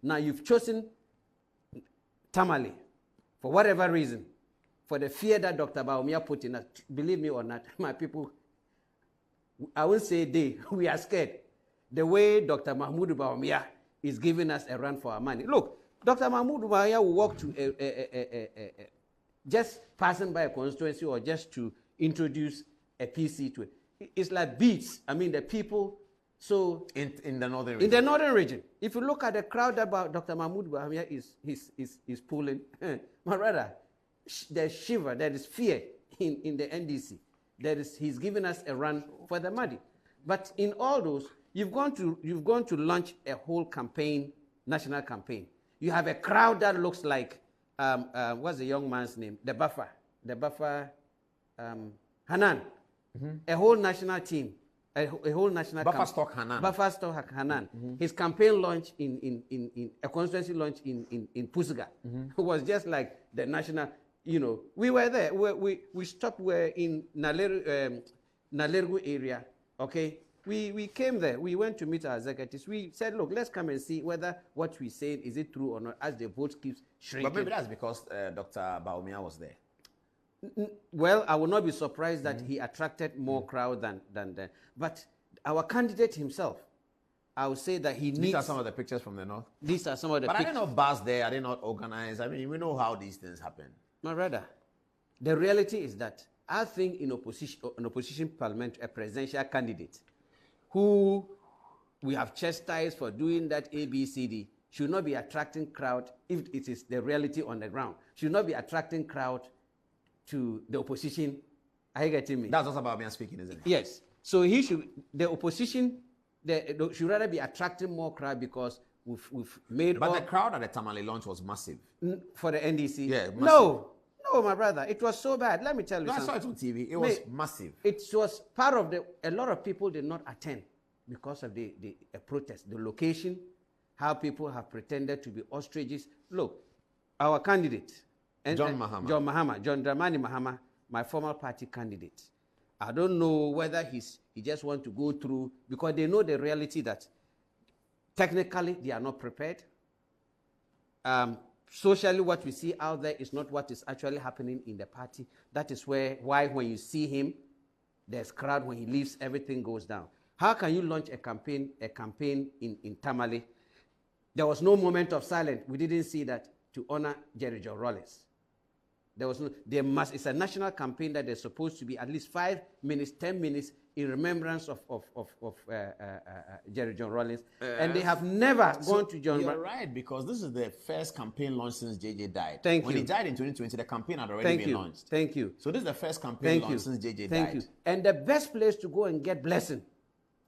Now you've chosen Tamale for whatever reason, for the fear that Dr. Bawumia put in us. Believe me or not, my people, I won't say they, we are scared. The way Dr. Mahmoud Bawumia is giving us a run for our money. Look, Dr. Mahmoud Bawumia will walk to just passing by a constituency or just to introduce a PC to it. It's like beats. I mean, the people. So in the northern region. In the northern region, if you look at the crowd that Dr. Mahmoud Bawumia is pulling, my brother, there's shiver, there is fear in the NDC. He's giving us a run for the money. But in all those, you've gone to launch a whole campaign, national campaign. You have a crowd that looks like what's the young man's name? The buffer, Hanan. A whole national team. A whole national Buffer Stock Hanan. Buffer Stock Hanan. His campaign launch in a constituency launch in Pusiga was just like the national. You know, we were there. We stopped. We're in Nalergu area. Okay, we came there. We went to meet our executives. We said, look, let's come and see whether what we said is it true or not. As the vote keeps shrinking. But maybe that's because Dr. Bawumia was there. Well, I will not be surprised that he attracted more crowd than that. But our candidate himself, I would say that he needs... These are some of the pictures from the north. These are some of the pictures. But are they not bars there? Are they not organized? I mean, we know how these things happen. My brother, the reality is that I think in opposition parliament, a presidential candidate who we have chastised for doing that ABCD should not be attracting crowd if it is the reality on the ground. Should not be attracting crowd to the opposition. Are you getting me? That's also about me speaking, isn't it? Yes. So the opposition should rather be attracting more crowd because we've made. But the crowd at the Tamale launch was massive. For the NDC? Yeah, massive. No, my brother. It was so bad. Let me tell you something. I saw it on TV. It was massive. It was part of a lot of people did not attend because of the protest. The location, how people have pretended to be ostriches. Look, our candidate, John Dramani Mahama, my former party candidate. I don't know whether he just want to go through, because they know the reality that technically they are not prepared. Socially, what we see out there is not what is actually happening in the party. That is why when you see him, there's crowd. When he leaves, everything goes down. How can you launch a campaign in Tamale? There was no moment of silence. We didn't see that to honor Jerry John Rawlings. It's a national campaign that there's supposed to be at least 5 minutes, 10 minutes in remembrance of Jerry John Rawlings. And they have never gone to John. You're right, because this is the first campaign launched since JJ died. When he died in 2020, the campaign had already been launched. Thank you. So this is the first campaign launched since JJ died. Thank you. And the best place to go and get blessing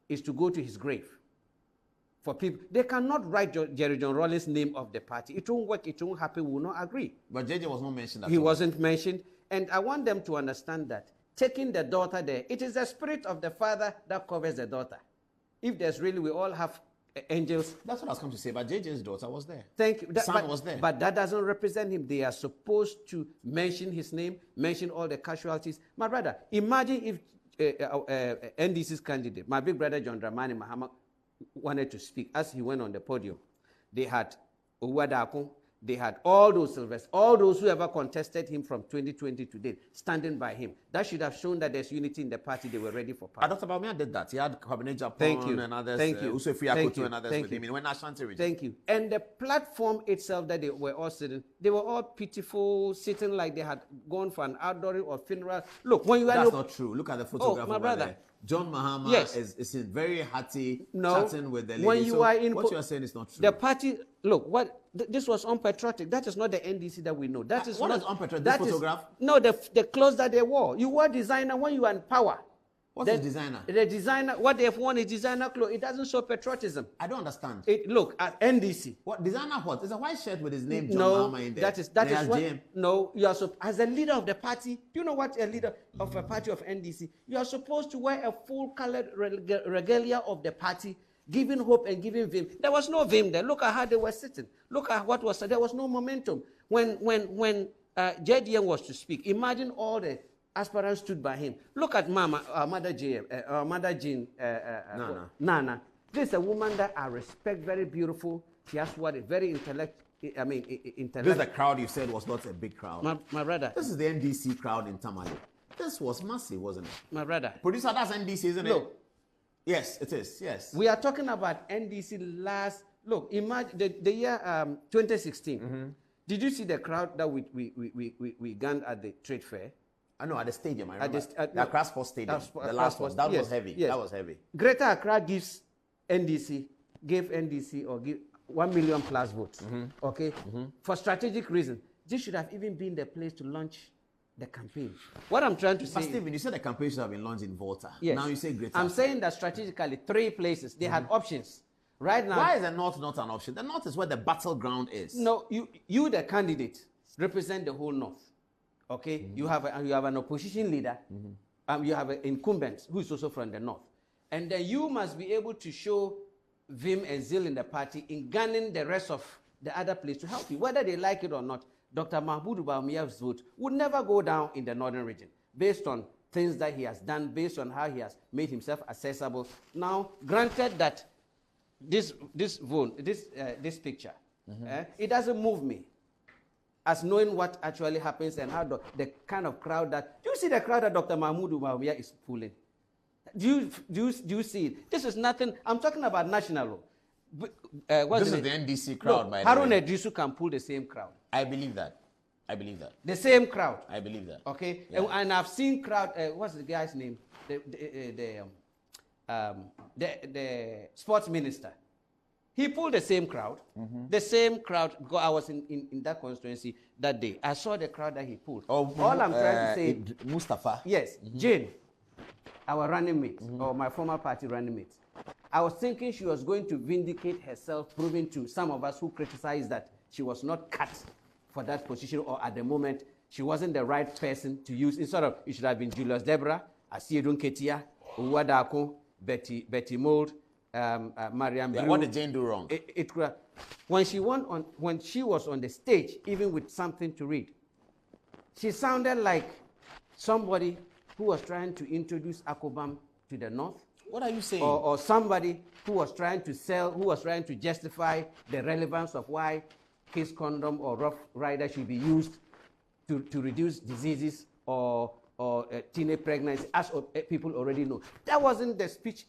is to go to his grave. For people, they cannot write Jerry John Rawlings' name of the party. It won't work. It won't happen. We will not agree. But JJ was not mentioned. He wasn't mentioned. And I want them to understand that taking the daughter there, it is the spirit of the father that covers the daughter. If there's really, we all have angels. That's what I was going to say. But JJ's daughter was there. Thank you. Son was there. But that doesn't represent him. They are supposed to mention his name, mention all the casualties. My brother, imagine if NDC's candidate, my big brother John Dramani Mahama, wanted to speak. As he went on the podium, they had Uwadakun, they had all those Sylvester, all those who ever contested him from 2020 to date, standing by him. That should have shown that there's unity in the party. They were ready for power. Dr. Bawumia did that. He had Cabinet Japan and others. Thank you. And others with him. He went Ashanti region. Thank you. And the platform itself that they were all sitting, they were all pitiful, sitting like they had gone for an outdooring or funeral. Look, when you are... That's not true. Look at the photograph my brother. There. John Mahama is very hearty, chatting with the lady. When you are in what you are saying is not true. The party, look, this was unpatriotic. That is not the NDC that we know. That is what not, is unpatriotic? This photograph? No, the clothes that they wore. You wore designer when you are in power. What's the designer? The designer, what they've worn is designer clothes. It doesn't show patriotism. I don't understand. Look, at NDC. What designer what? It's a white shirt with his name, John Mahama, in there. That is what, no, you are as a leader of the party, do you know what a leader of a party of NDC? You are supposed to wear a full-colored regalia of the party, giving hope and giving vim. There was no vim there. Look at how they were sitting. Look at what was said. There was no momentum. When JDM was to speak, imagine all the aspirants stood by him. Look at Mother Jean, Nana. This is a woman that I respect, very beautiful, He has what a very intellect. I mean, This intellect. is the crowd you said was not a big crowd. My brother. This is the NDC crowd in Tamale. This was massive, wasn't it? My brother. Producer, that's NDC, isn't it? Look. Yes, it is. Yes. We are talking about NDC last. Look, imagine the year 2016. Did you see the crowd that we gunned at the trade fair? I know, at the stadium, I At remember. the- at- the Accra Sports Stadium. The last one. That was heavy. Yes. That was heavy. Greater Accra gave NDC or give 1 million plus votes. Okay? For strategic reasons. This should have even been the place to launch the campaign. What I'm trying to But say. Stephen, you said the campaign should have been launched in Volta. Yes. Now you say Greater. I'm saying that strategically, 3 places, they had options. Right now. Why is the North not an option? The North is where the battleground is. No, you the candidate, represent the whole North. Okay? You have an opposition leader. You have an incumbent who is also from the North. And then you must be able to show vim and zeal in the party in gunning the rest of the other place to help you. Whether they like it or not, Dr. Mahmoud Bawumia's vote would never go down in the northern region based on things that he has done, based on how he has made himself accessible. Now, granted that this picture, it doesn't move me as knowing what actually happens and how the kind of crowd that... Do you see the crowd that Dr. Mahmoud Bawumia is pulling? Do you see it? This is nothing... I'm talking about national. This is the NDC crowd, by the Harun way. Edrisu can pull the same crowd. I believe that. I believe that. The same crowd. I believe that. Okay? Yeah. And I've seen crowd... what's the guy's name? The sports minister. He pulled the same crowd. The same crowd. Because I was in that constituency that day. I saw the crowd that he pulled. All I'm trying to say... Mustafa. Yes, Jane, our running mate, or my former party running mate. I was thinking she was going to vindicate herself, proving to some of us who criticized that she was not cut for that position, or at the moment, she wasn't the right person to use. Instead of, it should have been Julius Debra, Asiedun Ketia, Uwadako, Betty Mould, Mariam Blue. What did Jane do wrong? When she was on the stage, even with something to read, she sounded like somebody who was trying to introduce Akobam to the North. What are you saying? Or somebody who was trying to justify the relevance of why Kiss Condom or Rough Rider should be used to reduce diseases or teenage pregnancy, as people already know. That wasn't the speech.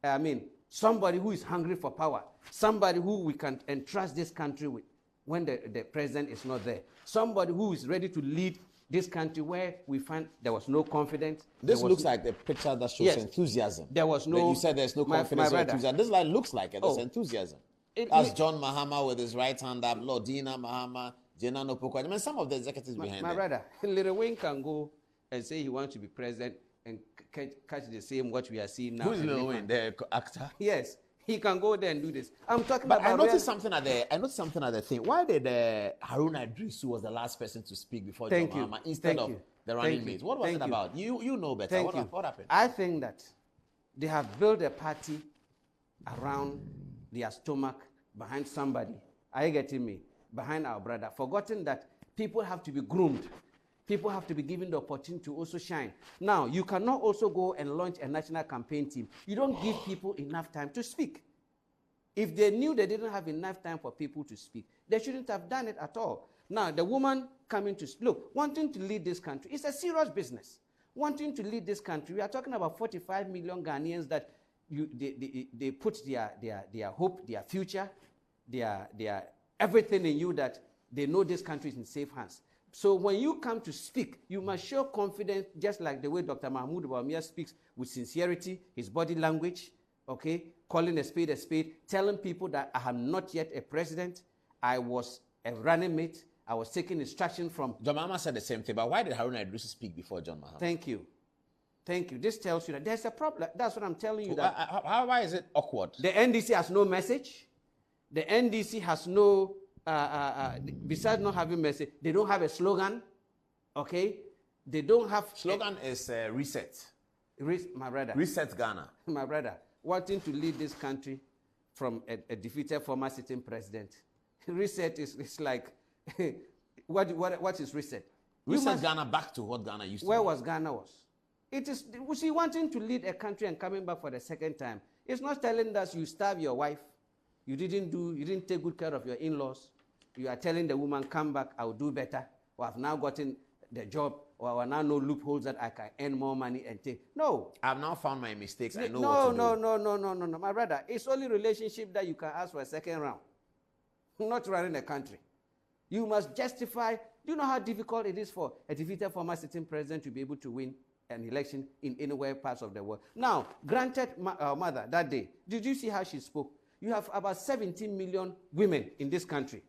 I mean, somebody who is hungry for power, somebody who we can entrust this country with when the president is not there, somebody who is ready to lead this country where we find there was no confidence. This looks like the picture that shows enthusiasm. There was no... You said there's no confidence or enthusiasm. This looks like it. There's enthusiasm. That's John Mahama with his right hand up, Lord Dina Mahama, Jenano Poko. I mean, some of the executives behind my brother, Lil Wayne can go and say he wants to be president and catch the same what we are seeing now. Who's Lil Wayne, the actor? Yes. He can go there and do this. I'm talking but about... I noticed something at the thing. Why did Harun Idrisu was the last person to speak before John Mahama instead of the running mate? What was it about? You know better. What happened? I think that they have built a party around their stomach behind somebody. Are you getting me? Behind our brother. Forgotten that people have to be groomed. People have to be given the opportunity to also shine. Now, you cannot also go and launch a national campaign team. You don't give people enough time to speak. If they knew they didn't have enough time for people to speak, they shouldn't have done it at all. Now, the woman coming to... Look, wanting to lead this country is a serious business. Wanting to lead this country, we are talking about 45 million Ghanaians that they put their hope, their future, their everything in you, that they know this country is in safe hands. So when you come to speak, you must show confidence, just like the way Dr. Mahmoud Bawumia speaks, with sincerity, his body language, okay, calling a spade, telling people that I am not yet a president, I was a running mate, I was taking instruction from... John Mahama said the same thing, but why did Harun Idrisu speak before John Mahama? Thank you. This tells you that there's a problem. That's what I'm telling you. Why is it awkward? The NDC has no message. The NDC has no... besides not having message, they don't have a slogan, okay? They don't have... Slogan is reset. My brother. Reset Ghana. My brother, wanting to lead this country from a defeated former sitting president. Reset is like... what is reset? Reset Ghana back to what Ghana used to be. Where was Ghana was? It is... See, wanting to lead a country and coming back for the second time, it's not telling us you starve your wife, You didn't take good care of your in-laws. You are telling the woman, come back, I will do better. Or I've now gotten the job, or I now know loopholes that I can earn more money and take. No. I've now found my mistakes. I know what to do. No. My brother, it's only relationship that you can ask for a second round. Not running a country. You must justify. Do you know how difficult it is for a defeated former sitting president to be able to win an election in anywhere parts of the world? Now, granted, mother, that day, did you see how she spoke? You have about 17 million women in this country.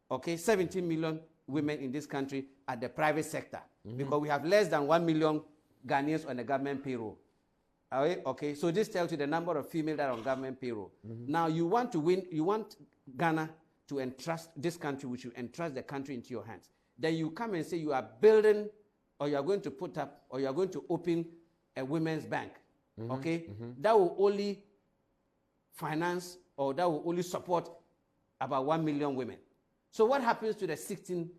Okay, 17 million women in this country at the private sector, because we have less than 1 million Ghanaians on the government payroll. Okay, so this tells you the number of females that are on government payroll. Now you want to win, you want Ghana to entrust this country, which you entrust the country into your hands. Then you come and say you are building, or you are going to put up, or you are going to open a women's bank. Okay, that will only finance, or that will only support about 1 million women. So what happens to the 16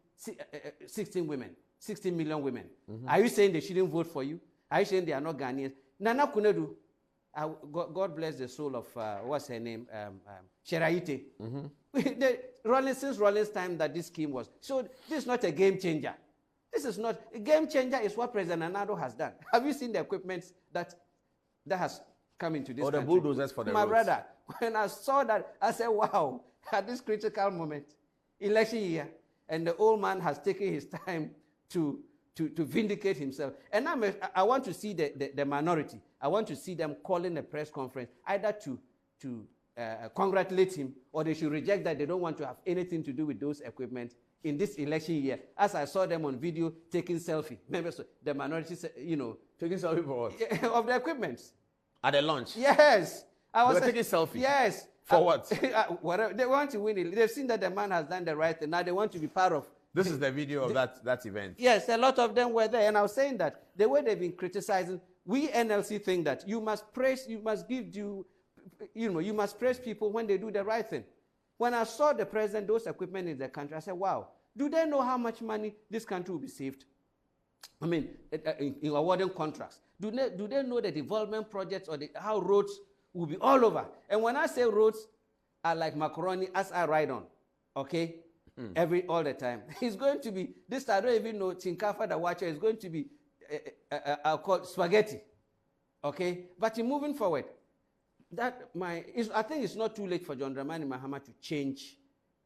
million women? Are you saying they shouldn't vote for you? Are you saying they are not Ghanaians? Nana Kunedu, God bless the soul of, what's her name? Sheraite. Since Rollins' time that this scheme was. So this is not a game changer. This is not, a game changer is what President Nana has done. Have you seen the equipment that has come into this country? Or the bulldozers for the roads. My brother, when I saw that, I said, wow, at this critical moment, election year, and the old man has taken his time to vindicate himself. And I want to see the minority. I want to see them calling a press conference, either to congratulate him, or they should reject that they don't want to have anything to do with those equipment in this election year. As I saw them on video taking selfie. Remember, so the minority, taking selfie for what? Of the equipment. At the launch? Yes. They were taking selfie? Yes. For what? Whatever. They want to win it. They've seen that the man has done the right thing. Now they want to be part of. This is the video of that event. Yes, a lot of them were there. And I was saying that the way they've been criticizing, we NLC think that you must praise, you must give due, you must praise people when they do the right thing. When I saw the president, those equipment in the country, I said, wow, do they know how much money this country will be saved? I mean, in awarding contracts. Do they know the development projects, or how roads will be all over? And when I say roads are like macaroni as I ride on, okay, all the time, it's going to be, this I don't even know, Chinkafa the Watcher is going to be called spaghetti, okay? But in moving forward, I think it's not too late for John Dramani Mahama to change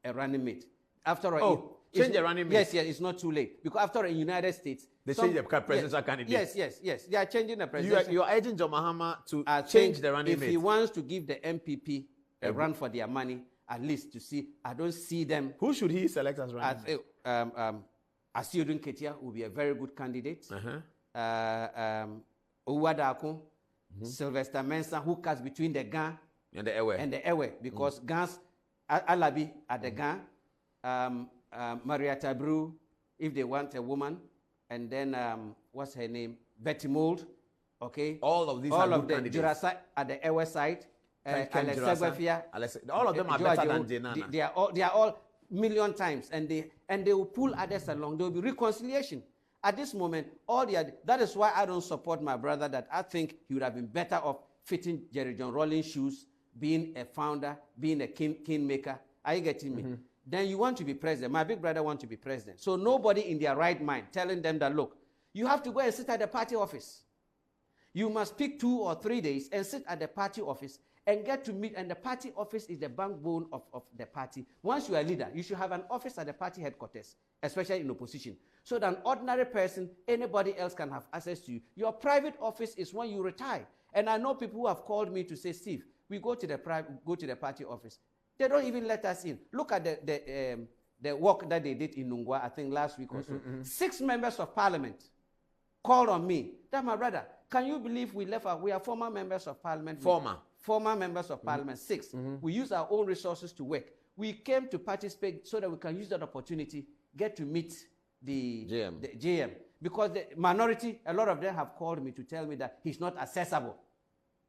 a running mate. After all, change a running mate? Yes, it's not too late. Because after all, in the United States, they change the presidential candidate. Yes. They are changing the presidential. You are urging John Mahama to change the running mate. If he wants to give the MPP a run for their money, at least to see, I don't see them. Who should he select as running mate? Asiodun Ketia will be a very good candidate. Uwadako, Sylvester Mensah, who cuts between the Gan and the Ewe. Because Gans, Alabi at the Gan, Maria Tabru, if they want a woman, and then what's her name, Betty Mould, okay. All of these are good candidates. Jurasa at the Ewe side, Alex Segwefia. All of them are better than Jenana. They are all million times, and they will pull others along. There will be reconciliation. At this moment, that is why I don't support my brother, that I think he would have been better off fitting Jerry John Rawlings' shoes, being a founder, being a kingmaker. Are you getting me? Then you want to be president. My big brother wants to be president. So nobody in their right mind telling them that, look, you have to go and sit at the party office. You must pick 2 or 3 days and sit at the party office and get to meet. And the party office is the backbone of the party. Once you are a leader, you should have an office at the party headquarters, especially in opposition, so that an ordinary person, anybody else can have access to you. Your private office is when you retire. And I know people who have called me to say, Steve, we go to the party office. They don't even let us in. Look at the work that they did in Nungwa, I think last week or so. 6 members of parliament called on me. That's my brother. Can you believe we are former members of parliament. Former members of parliament, 6. We use our own resources to work. We came to participate so that we can use that opportunity, get to meet the GM. Because the minority, a lot of them have called me to tell me that he's not accessible.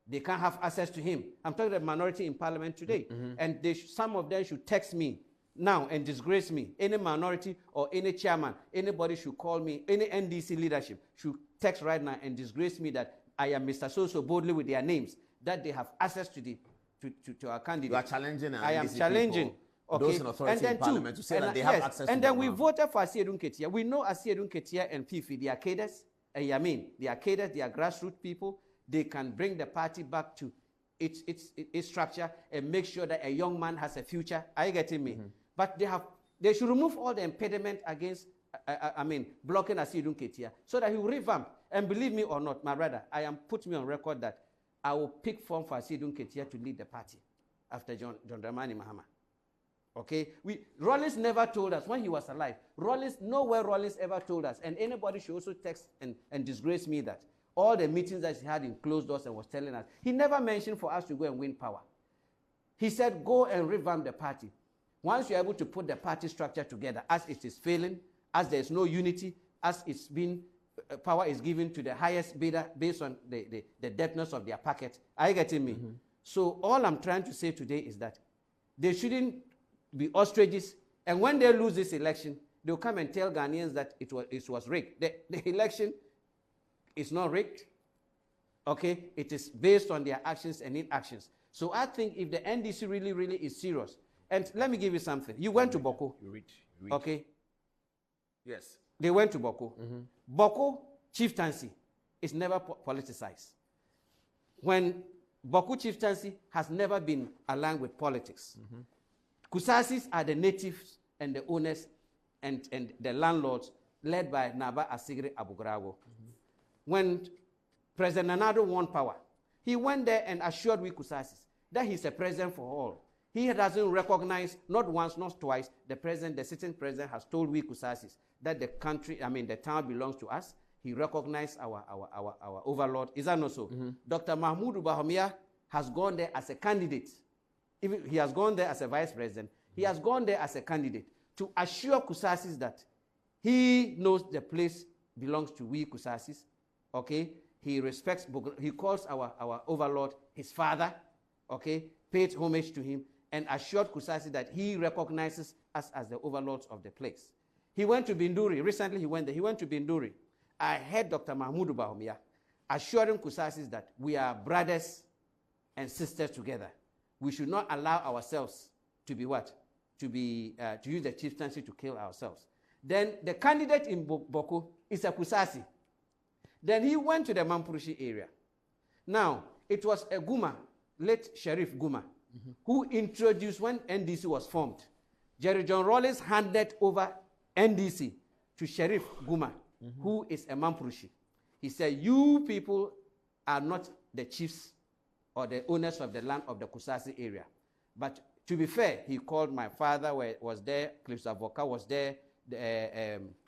They can't have access to him. I'm talking about the minority in parliament today. And some of them should text me now and disgrace me. Any minority or any chairman, anybody should call me, any NDC leadership should text right now and disgrace me that I am Mr. So-so boldly with their names, that they have access to to our candidate. You are challenging. I am challenging. People, okay. Those in authority in parliament to say that they have access to. And then we voted for Asiedun Ketia. We know Asiedun Ketia and Fifi, they are cadres. They are cadres. They are grassroots people. They can bring the party back to its structure and make sure that a young man has a future. Are you getting me? But they should remove all the impediment against, blocking Asiedun Ketia so that he will revamp. And believe me or not, my brother, I am putting me on record that I will pick form for Asiedun Ketia to lead the party after John Dramani Mahama. Okay? Rollins never told us when he was alive. Nowhere Rollins ever told us. And anybody should also text and disgrace me that all the meetings that he had in closed doors and was telling us, he never mentioned for us to go and win power. He said, go and revamp the party. Once you're able to put the party structure together, as it is failing, as there is no unity, as it's been, power is given to the highest bidder based on the depthness of their packet. Are you getting me? So all I'm trying to say today is that they shouldn't be ostriches, and when they lose this election, they'll come and tell Ghanaians that it was rigged. The election is not rigged. Okay? It is based on their actions and inactions. So I think if the NDC really, really is serious, and let me give you something. You went to Boko. You reach. Okay? Yes. They went to Boko. Boko chieftaincy is never politicized. When Boko chieftaincy has never been aligned with politics. Kusasis are the natives and the owners and the landlords led by Naba Asigre Abugrago. When President Nanado won power, he went there and assured we Kusasis that he's a president for all. He doesn't recognize, not once, not twice, the sitting president has told we Kusasis that the country, the town belongs to us. He recognized our overlord. Is that not so? Dr. Mahmoud Bawumia has gone there as a candidate. Even he has gone there as a vice president. He has gone there as a candidate to assure Kusasis that he knows the place belongs to we Kusasis. Okay? He respects, he calls our overlord his father. Okay? Paid homage to him and assured Kusasis that he recognizes us as the overlords of the place. He went to Binduri. Recently he went there. He went to Binduri. I heard Dr. Mahmoud Bawumia assuring Kusasis that we are brothers and sisters together. We should not allow ourselves to be what? To use the chieftaincy to kill ourselves. Then the candidate in Boko is a Kusasi. Then he went to the Mampurushi area. Now, it was a Guma, late Sheriff Guma, who introduced when NDC was formed. Jerry John Rawlings handed over NDC to Sheriff Guma, who is a Mampurushi. He said, you people are not the chiefs or the owners of the land of the Kusasi area. But to be fair, he called my father, was there, Cliff Avoka was there.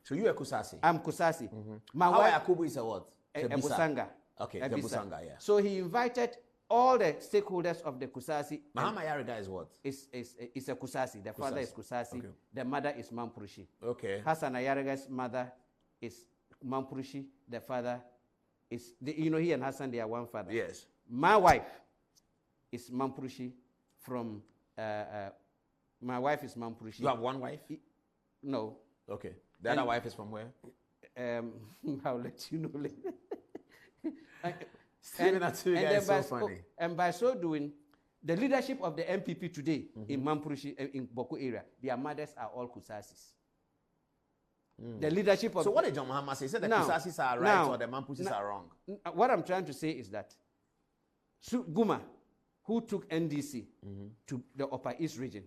So you are Kusasi? I'm Kusasi. My wife Yakubu is a what? A Busanga. Okay, the Busanga, yeah. So he invited all the stakeholders of the Kusasi. Mahama Yariga is what? Is a Kusasi. The father is Kusasi. Okay. The mother is Mampurushi. Okay. Hassan Ayariga's mother is Mampurushi. The father is, he and Hassan, they are one father. Yes. My wife is Mampurushi from, my wife is Mampurushi. You have one wife? No. Okay. The other wife is from where? I'll let you know later. Stephen Atubiga is so funny. And by so doing, the leadership of the MPP today in Mampurushi, in Boko area, their mothers are all Kusasis. The leadership of... So what did John Mahama say? He said the Kusasis are right or the Mampurushis are wrong? What I'm trying to say is that Guma, who took NDC to the Upper East region,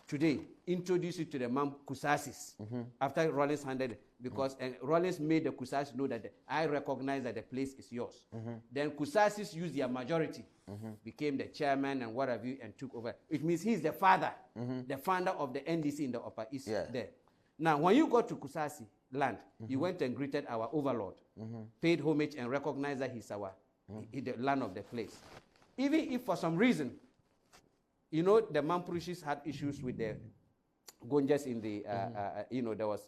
today introduced it to the Kusasis after Rawlings handed it, because Rawlings made the Kusasis know that I recognize that the place is yours. Then Kusasis used their majority, became the chairman and what have you, and took over. It means he's the father, the founder of the NDC in the Upper East there. Now, when you go to Kusasi land, you went and greeted our overlord, paid homage and recognized that he's the land of the place. Even if for some reason, the Mampurushis had issues with the Gonjas in the, there was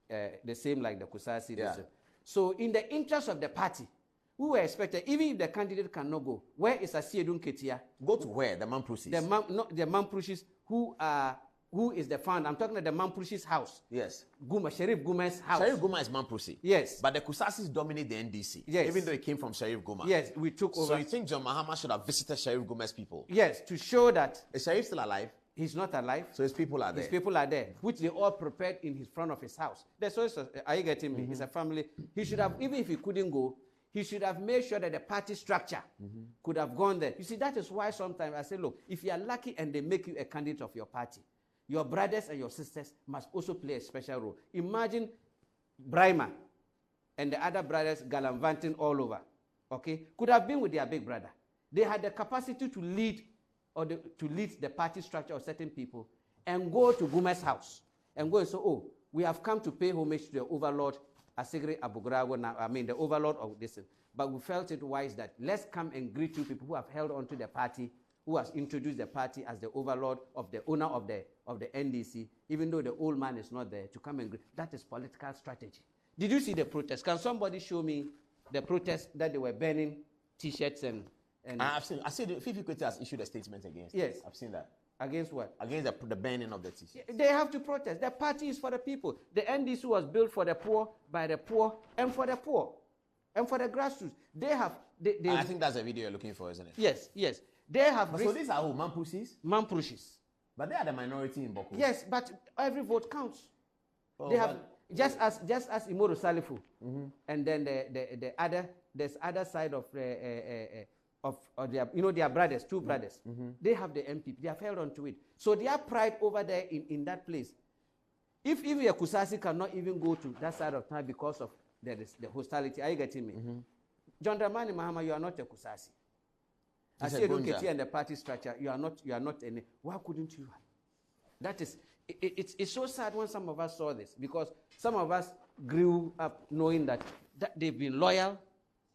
the same like the Kusasi. Yeah. So in the interest of the party, we were expected, even if the candidate cannot go, where is Asiedun Ketia? Go to where? The Mampurushis? The Mampurushis who who is the founder. I'm talking about the Mamprusi's house. Yes. Sheriff Guma's house. Sheriff Guma is Mamprusi. Yes. But the Kusasis dominate the NDC. Yes. Even though it came from Sheriff Guma. Yes, we took over. So you think John Mahama should have visited Sheriff Guma's people? Yes, to show that. Is Sheriff still alive? He's not alive. So his people are there. His people are there, which they all prepared in his front of his house. That's also, are you getting me? It's a family. He should have, even if he couldn't go, he should have made sure that the party structure could have gone there. You see, that is why sometimes I say, look, if you are lucky and they make you a candidate of your party, your brothers and your sisters must also play a special role. Imagine Brima and the other brothers gallivanting all over, okay? Could have been with their big brother. They had the capacity to lead to lead the party structure of certain people and go to Guma's house and go and say, oh, we have come to pay homage to the overlord, Asigri Abugrago, the overlord of this. But we felt it wise that let's come and greet you people who have held on to the party, who has introduced the party as the overlord of the owner of the NDC, even though the old man is not there, to come and greet. That is political strategy. Did you see the protest? Can somebody show me the protest that they were burning T-shirts and I've seen. I see the Fifi Kwete has issued a statement against. Yes. I've seen that. Against what? Against the banning of the T-shirts. They have to protest. The party is for the people. The NDC was built for the poor, by the poor, and for the poor, and for the grassroots. They have. I think that's the video you're looking for, isn't it? Yes, yes. They have. So these are who? Mamprusis? Mamprusis. But they are the minority in Boko. Yes, but every vote counts. Oh, they have just as Imoru Salifu, and then there's other side of their, their brothers, two brothers. They have the MPP. They have held on to it. So their pride over there in that place. If a Kusasi cannot even go to that side of town because of the hostility, are you getting me? John Dramani Mahama, you are not a Kusasi. I say don't get here in the party structure. You are not any. Why couldn't you? That is, it's so sad when some of us saw this, because some of us grew up knowing that they've been loyal,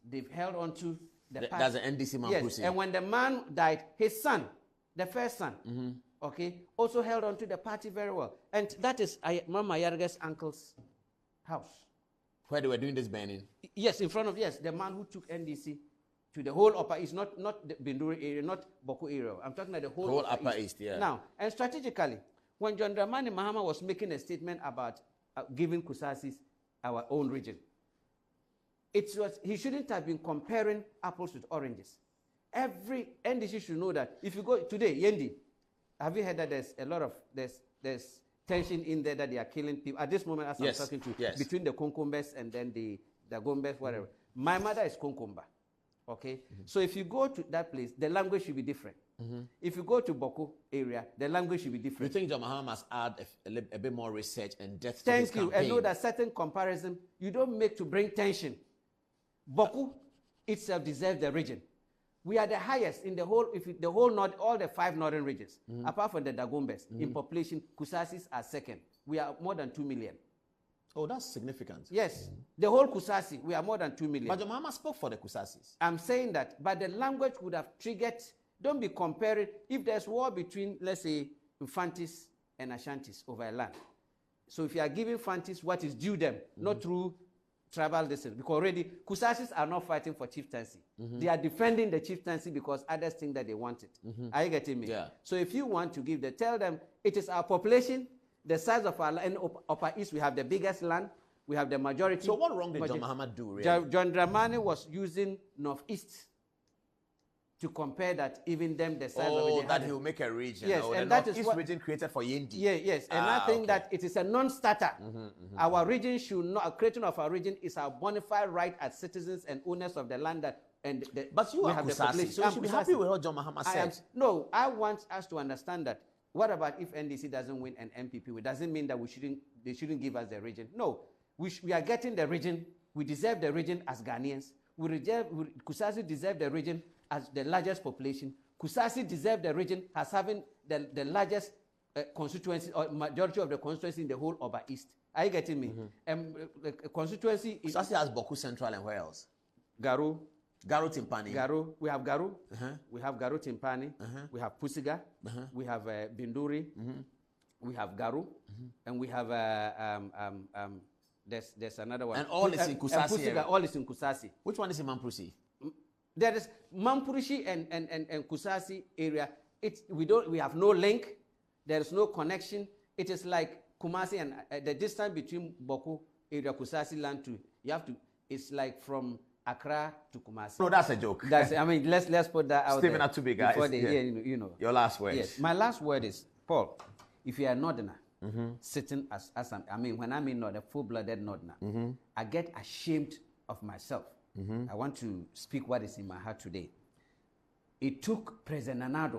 they've held on to the party. That's the NDC man. Yes, and when the man died, his son, the first son, okay, also held on to the party very well. And that is Mama Yarge's uncle's house. Where they were doing this banning? Yes, in front of, the man who took NDC to the whole Upper East, not the Binduri area, not Boko area. I'm talking about the whole Upper East, yeah. Now, and strategically, when John Dramani Mahama was making a statement about giving Kusasis our own region, he shouldn't have been comparing apples with oranges. Every NDC should know that. If you go today, Yendi, have you heard that there's a lot of there's tension in there that they are killing people at this moment as I'm talking to you, between the Konkombes and then the Gombes, whatever. My mother is Konkomba. Okay, so if you go to that place, the language should be different. If you go to Boko area, the language should be different. You think John Mahama must add a bit more research and depth to his campaign? Thank you. And know that certain comparison you don't make to bring tension. Boko itself deserves the region. We are the highest in the whole, the whole north, all the 5 northern regions, apart from the Dagombes. In population, Kusasis are second. We are more than 2 million. Oh, that's significant. Yes. The whole Kusasi, we are more than 2 million. But John Mahama spoke for the Kusasis. I'm saying that, but the language would have triggered, don't be comparing, if there's war between, let's say, Infantis and Ashantis over a land. So if you are giving Infantis what is due them, not through tribal distance, because already Kusasis are not fighting for chieftaincy. They are defending the chieftaincy because others think that they want it. Are you getting me? Yeah. So if you want to give them, tell them it is our population, the size of our land. In Upper East, we have the biggest land, we have the majority. So what wrong did John Mahama do, really? John Dramani was using Northeast to compare that even them the size of it. That he will make a region. Yes, and that is what region created for Yendi. Yeah, yes, and I think that it is a non-starter. Our region should not, creating of our region is our bona fide right as citizens and owners of the land that. But you have Kusasi, so you should be happy with what John Mahama said. No, I want us to understand that. What about if NDC doesn't win an MPP? It doesn't mean that they shouldn't give us the region. No, we are getting the region. We deserve the region as Ghanaians. Kusasi deserve the region as the largest population. Kusasi deserve the region as having the largest constituency or majority of the constituency in the whole Upper East. Are you getting me? Constituency is... Kusasi has Boku Central and where else? Garu. Garu Timpani. Garu. We have Garu. We have Garu Timpani. We have Pusiga. We have Binduri. We have Garu. And we have... there's another one. And all is in Kusasi. Pusiga, all is in Kusasi. Which one is in Mamprusi? There is Mamprushi and Kusasi area. We have no link. There is no connection. It is like Kumasi and the distance between Boku, area Kusasi land to, it's like from Accra to Kumasi. No, that's a joke. Let's put that out Stephen there. Atubiga Before they hear, you know. Your last words. Yes. My last word is, Paul, if you are a Northerner, sitting when I'm in Northern, full-blooded Northerner, I get ashamed of myself. I want to speak what is in my heart today. It took President Nana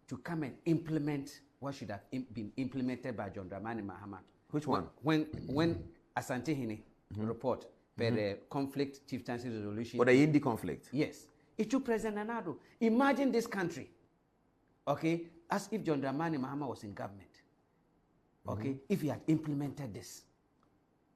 to come and implement what should have been implemented by John Dramani Mahama. Which one? When Asante Hene report per the conflict chieftaincy resolution. Or the Indi conflict? Yes. It took President Nana. Imagine this country, okay, as if John Dramani Mahama was in government. Okay, if he had implemented this.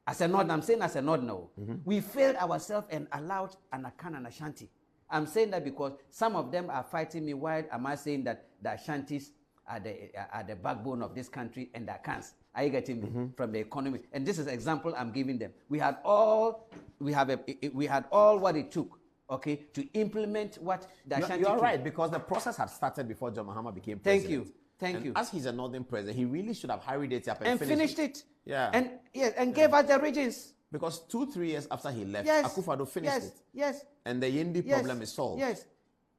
As a Northern, I'm saying as a Northern now, we failed ourselves and allowed an Akan and Ashanti. I'm saying that because some of them are fighting me. Why am I saying that the Ashantis are the backbone of this country and the Akans? Are you getting me? From the economy? And this is an example I'm giving them. We had all what it took, okay, to implement what the Ashanti. You're right, because the process had started before John Mahama became president. Thank you. As he's a Northern president, he really should have hurried it up and finished it. Yeah. And gave us the regions. Because 2-3 years after he left, Yes. Akufo-Addo finished it. Yes. And the Yindi problem is solved. Yes.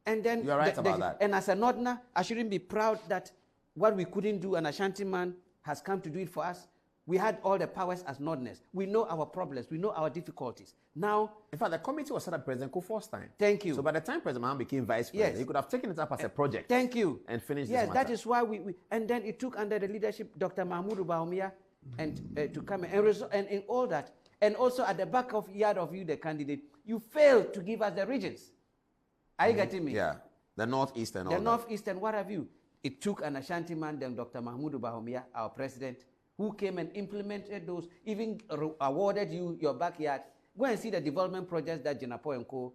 And then you're right about that. And as a Northerner, I shouldn't be proud that what we couldn't do, an Ashanti man has come to do it for us. We had all the powers as Northerners. We know our problems. We know our difficulties. Now, in fact, the committee was set up President Kufuor's time. Thank you. So by the time President Mahama became vice president, he could have taken it up as a project. Thank you. And finished this matter. That is why we and then it took under the leadership Dr. Mahmoud Bawumia and to come and in all that. And also at the back of yard of you, the candidate, you failed to give us the regions. Are you getting me? Yeah. The Northeast and all the Northeast and what have you. It took an Ashanti man, then Dr. Mahmoud Bawumia, our president, who came and implemented those, even awarded you your backyard. Go and see the development projects that Jinapo and Co.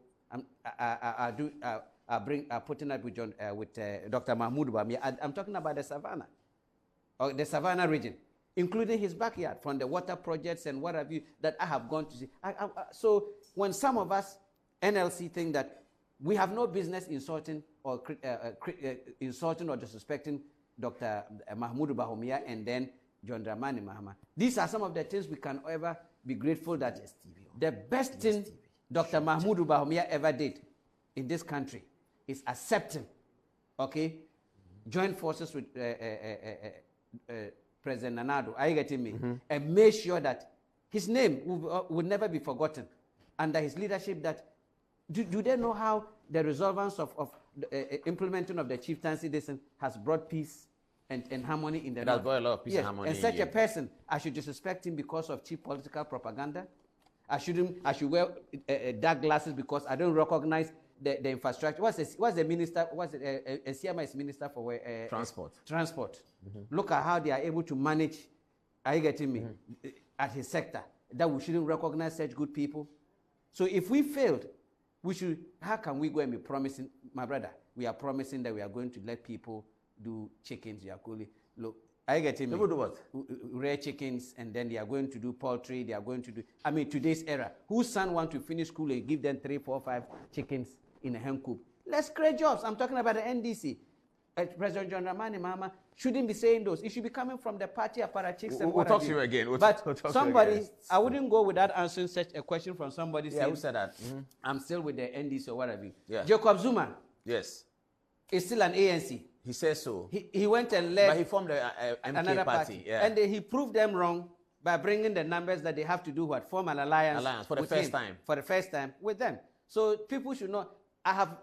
are putting up with Dr. Mahmoud Bawumia. I'm talking about the Savannah, or the Savannah region, including his backyard, from the water projects and what have you, that I have gone to see. So when some of us, NLC, think that we have no business insulting or disrespecting Dr. Mahmoud Bawumia and then John Dramani Mahama. These are some of the things we can ever be grateful that the best thing Dr. Mahmoud Bawumia ever did in this country is accepting, okay, join forces with President Nana. Are you getting me? And make sure that his name will never be forgotten under his leadership. That do they know how the resolvance of the implementing of the chieftaincy has brought peace and harmony in the North? It has brought a lot of peace and harmony. And such a person, I should disrespect him because of cheap political propaganda. I should wear dark glasses because I don't recognize the infrastructure. What's the minister? CMA is minister for transport. Transport. Look at how they are able to manage. Are you getting me? At his sector, that we shouldn't recognize such good people. So if we failed, we should. How can we go and be promising, my brother? We are promising that we are going to let people do chickens. We are going. Look, are you getting me? People do what? Rare chickens, and then they are going to do poultry. They are going to do. I mean, today's era, whose son want to finish school and give them 3, 4, 5 chickens in a hen coop? Let's create jobs. I'm talking about the NDC. President John Dramani Mahama shouldn't be saying those. It should be coming from the party apparatchiks. We'll talk to you again. I wouldn't go without answering such a question from somebody saying, who said that? I'm still with the NDC or whatever. Yeah. Jacob Zuma. Yes. Is still an ANC. He says so. He went and led. But he formed another party. Yeah. And he proved them wrong by bringing the numbers that they have to do what? Form an alliance for the first time. For the first time with them. So people should know, I have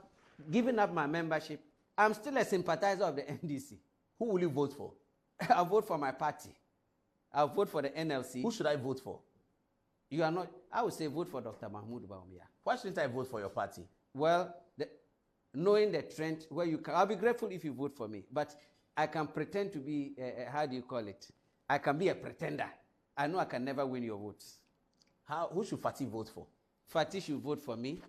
given up my membership. I'm still a sympathizer of the NDC. Who will you vote for? I'll vote for my party. I'll vote for the NLC. Who should I vote for? You are not. I would say vote for Dr. Mahmoud Bawumia. Why shouldn't I vote for your party? Well, knowing the trend where you can, I'll be grateful if you vote for me. But I can pretend to be, how do you call it? I can be a pretender. I know I can never win your votes. Who should Fatih vote for? Fatih should vote for me.